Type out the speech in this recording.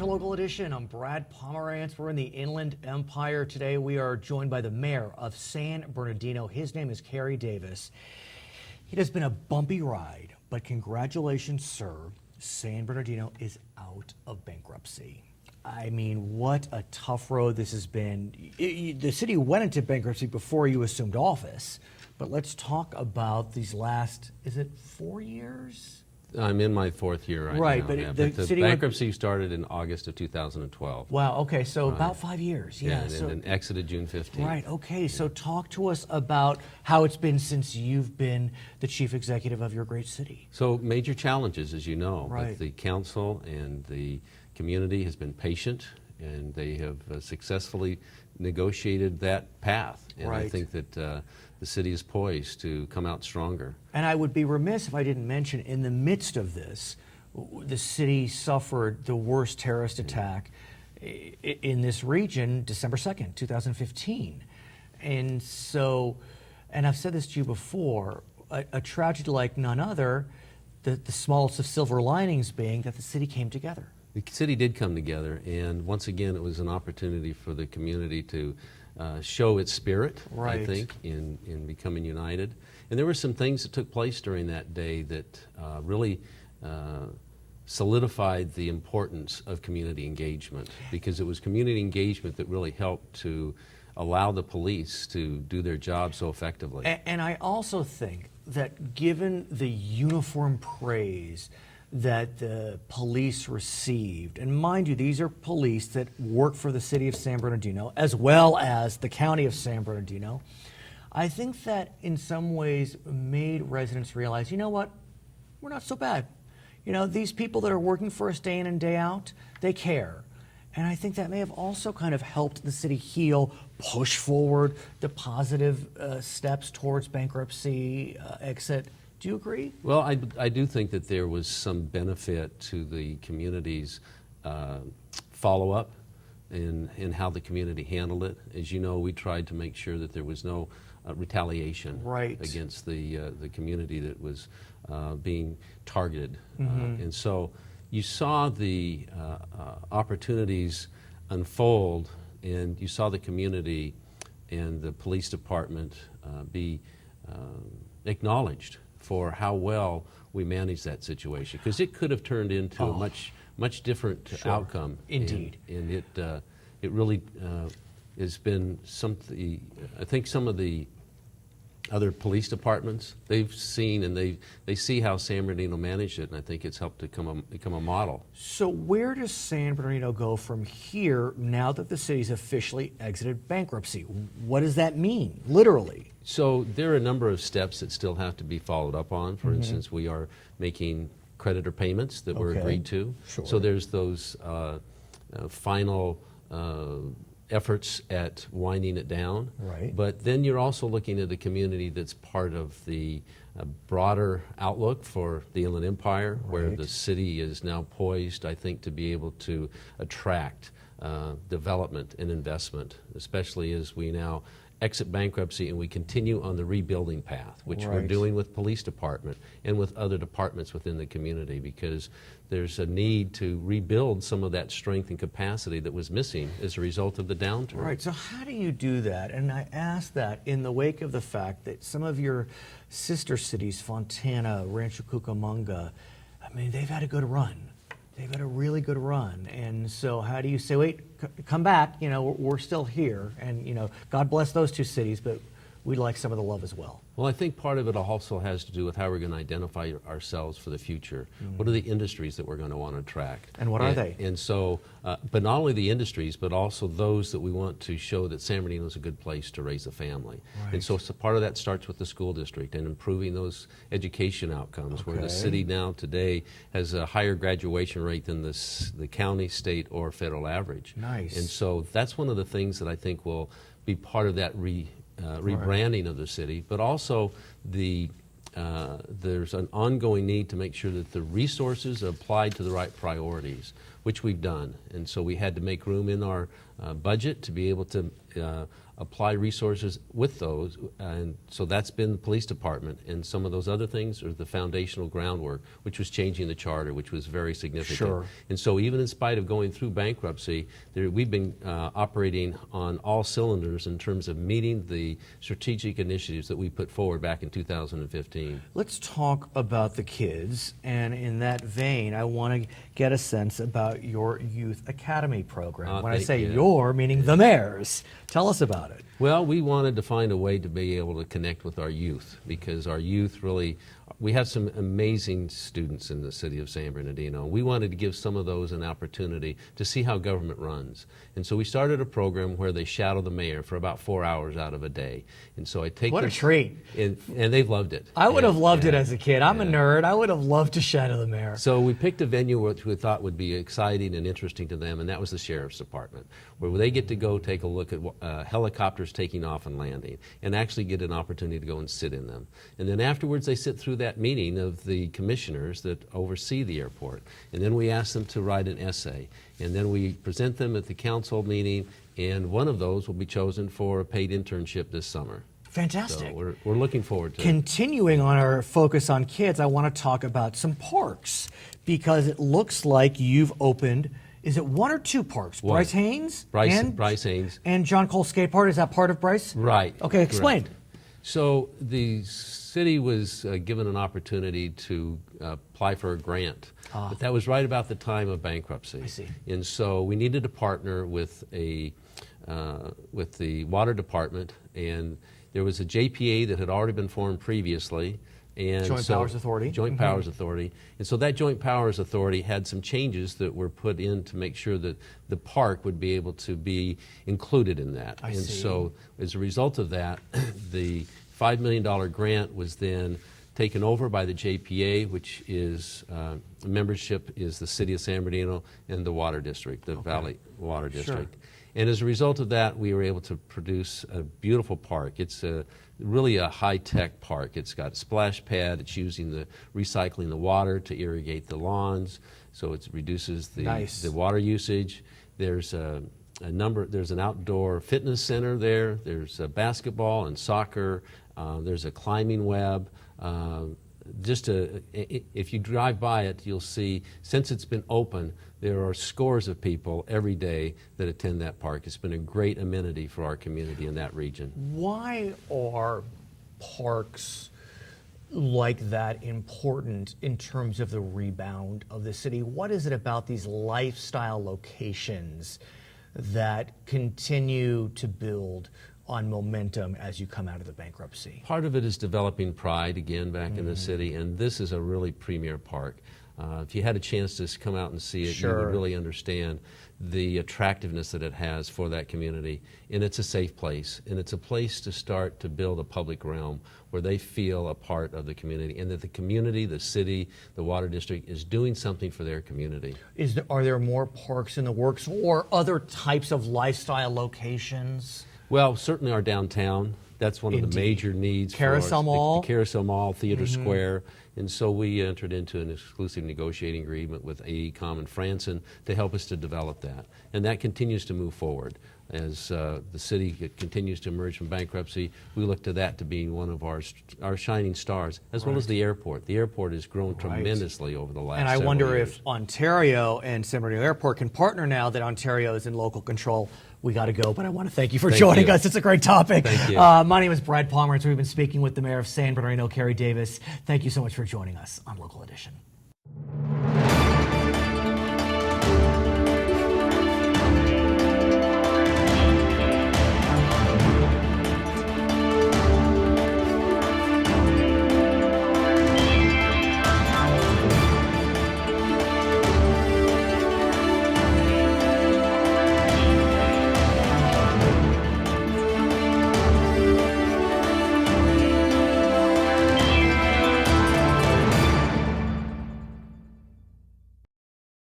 to Local Edition. I'm Brad Pomerance. We're in the Inland Empire. Today we are joined by the mayor of San Bernardino. His name is Carey Davis. It has been a bumpy ride, but congratulations, sir. San Bernardino is out of bankruptcy. I mean, what a tough road this has been. The city went into bankruptcy before you assumed office, but let's talk about these last, is it 4 years? I'm in my fourth year right now. Right, but yeah. the But the city bankruptcy started in August of 2012. Wow, okay, so Right. about 5 years. Yeah, and then exited June 15th. Right, okay, so talk to us about how it's been since you've been the chief executive of your great city. So major challenges, as you know. Right. But the council and the community has been patient, and they have successfully negotiated that path. And I Right. think that the city is poised to come out stronger. And I would be remiss if I didn't mention, in the midst of this, the city suffered the worst terrorist attack in this region, December 2nd, 2015. And so, and I've said this to you before, a tragedy like none other, the smallest of silver linings being that the city came together. The city did come together, and once again, it was an opportunity for the community to show its spirit, Right. I think, in becoming united. And there were some things that took place during that day that really solidified the importance of community engagement, because it was community engagement that really helped to allow the police to do their job so effectively. And I also think that given the uniform praise that the police received, and mind you, these are police that work for the city of San Bernardino as well as the county of San Bernardino, I think that in some ways made residents realize, you know what, we're not so bad. You know, these people that are working for us day in and day out, they care. And I think that may have also kind of helped the city heal, push forward the positive steps towards bankruptcy exit. Do you agree? Well, I do think that there was some benefit to the community's follow-up in how the community handled it. As you know, we tried to make sure that there was no retaliation Right. against the community that was being targeted. Mm-hmm. And so you saw the opportunities unfold, and you saw the community and the police department be acknowledged for how well we managed that situation, because it could have turned into a much different Sure. outcome. Indeed. And it really has been something. I think some of the other police departments, they've seen and they see how San Bernardino managed it, and I think it's helped to become a model. So where does San Bernardino go from here now that the city's officially exited bankruptcy? What does that mean, literally? So there are a number of steps that still have to be followed up on. For instance, we are making creditor payments that were Okay. agreed to. Sure. So there's those final efforts at winding it down. Right. But then you're also looking at a community that's part of the broader outlook for the Inland Empire, where Right. the city is now poised, I think, to be able to attract development and investment, especially as we now exit bankruptcy and we continue on the rebuilding path, which we're Right. doing with police department and with other departments within the community, because there's a need to rebuild some of that strength and capacity that was missing as a result of the downturn. Right, so how do you do that? And I ask that in the wake of the fact that some of your sister cities, Fontana, Rancho Cucamonga, I mean, they've had a good run. They've had a really good run. And so how do you say, wait, come back, you know, we're still here. And, you know, God bless those two cities, but we'd like some of the love as well. Well, I think part of it also has to do with how we're going to identify ourselves for the future. What are the industries that we're going to want to attract? And what are they? And so, but not only the industries, but also those that we want to show that San Bernardino is a good place to raise a family. Right. And so part of that starts with the school district and improving those education outcomes, where the Okay. city now today has a higher graduation rate than the county, state, or federal average. Nice. And so that's one of the things that I think will be part of that rebranding of the city, but also there's an ongoing need to make sure that the resources are applied to the right priorities, which we've done. And so we had to make room in our budget to be able to apply resources with those, and so that's been the police department, and some of those other things are the foundational groundwork, which was changing the charter, which was very significant. Sure. And so even in spite of going through bankruptcy, we've been operating on all cylinders in terms of meeting the strategic initiatives that we put forward back in 2015. Let's talk about the kids, and in that vein, I want to get a sense about your Youth Academy program. When I say your, meaning the mayor's. Tell us about it. Well, we wanted to find a way to be able to connect with our youth, because our youth really, we have some amazing students in the city of San Bernardino. We wanted to give some of those an opportunity to see how government runs. And so we started a program where they shadow the mayor for about 4 hours out of a day. And so I take What a treat. And they've loved it. I would have loved it as a kid. I'm a nerd. I would have loved to shadow the mayor. So we picked a venue which we thought would be exciting and interesting to them, and that was the Sheriff's Department, where they get to go take a look at helicopters taking off and landing, and actually get an opportunity to go and sit in them. And then afterwards they sit through that meeting of the commissioners that oversee the airport. And then we ask them to write an essay. And then we present them at the council meeting, and one of those will be chosen for a paid internship this summer. Fantastic. So we're looking forward to it. Continuing on our focus on kids, I want to talk about some parks, because it looks like you've opened, is it 1 or 2 parks? One. Bryce Haynes? Bryce Haynes. And John Cole Skate Park, is that part of Bryce? Right. Okay, explain. Correct. So the city was given an opportunity to apply for a grant, but that was right about the time of bankruptcy. I see. And so we needed to partner with the water department, and there was a JPA that had already been formed previously. And Joint Powers Authority. Joint Powers Authority. And so that Joint Powers Authority had some changes that were put in to make sure that the park would be able to be included in that. I see. So as a result of that, the $5 million grant was then taken over by the JPA, which is membership is the City of San Bernardino and the Water District, the Valley Water District. And as a result of that, we were able to produce a beautiful park. It's really a high-tech park. It's got a splash pad. It's using the recycling the water to irrigate the lawns, so it reduces the water usage. There's there's an outdoor fitness center there. There's basketball and soccer. There's a climbing web. If you drive by it, you'll see, since it's been open, there are scores of people every day that attend that park. It's been a great amenity for our community in that region. Why are parks like that important in terms of the rebound of the city? What is it about these lifestyle locations that continue to build on momentum as you come out of the bankruptcy? Part of it is developing pride again back in the city, and this is a really premier park. If you had a chance to come out and see it, you would really understand the attractiveness that it has for that community. And it's a safe place, and it's a place to start to build a public realm where they feel a part of the community, and that the community, the city, the water district is doing something for their community. Are there more parks in the works or other types of lifestyle locations? Well, certainly our downtown. That's one of the major needs Carousel for us. Mall? The Carousel Mall, Theater Square. And so we entered into an exclusive negotiating agreement with AECom and Franson to help us to develop that. And that continues to move forward. As the city continues to emerge from bankruptcy, we look to that to being one of our shining stars, as well as the airport. The airport has grown tremendously over the last And I several wonder years. if Ontario and San Bernardino Airport can partner now that Ontario is in local control. We got to go, but I want to thank you for joining us. It's a great topic. Thank you. My name is Brad Pomerance. We've been speaking with the mayor of San Bernardino, Carey Davis. Thank you so much for joining us on Local Edition.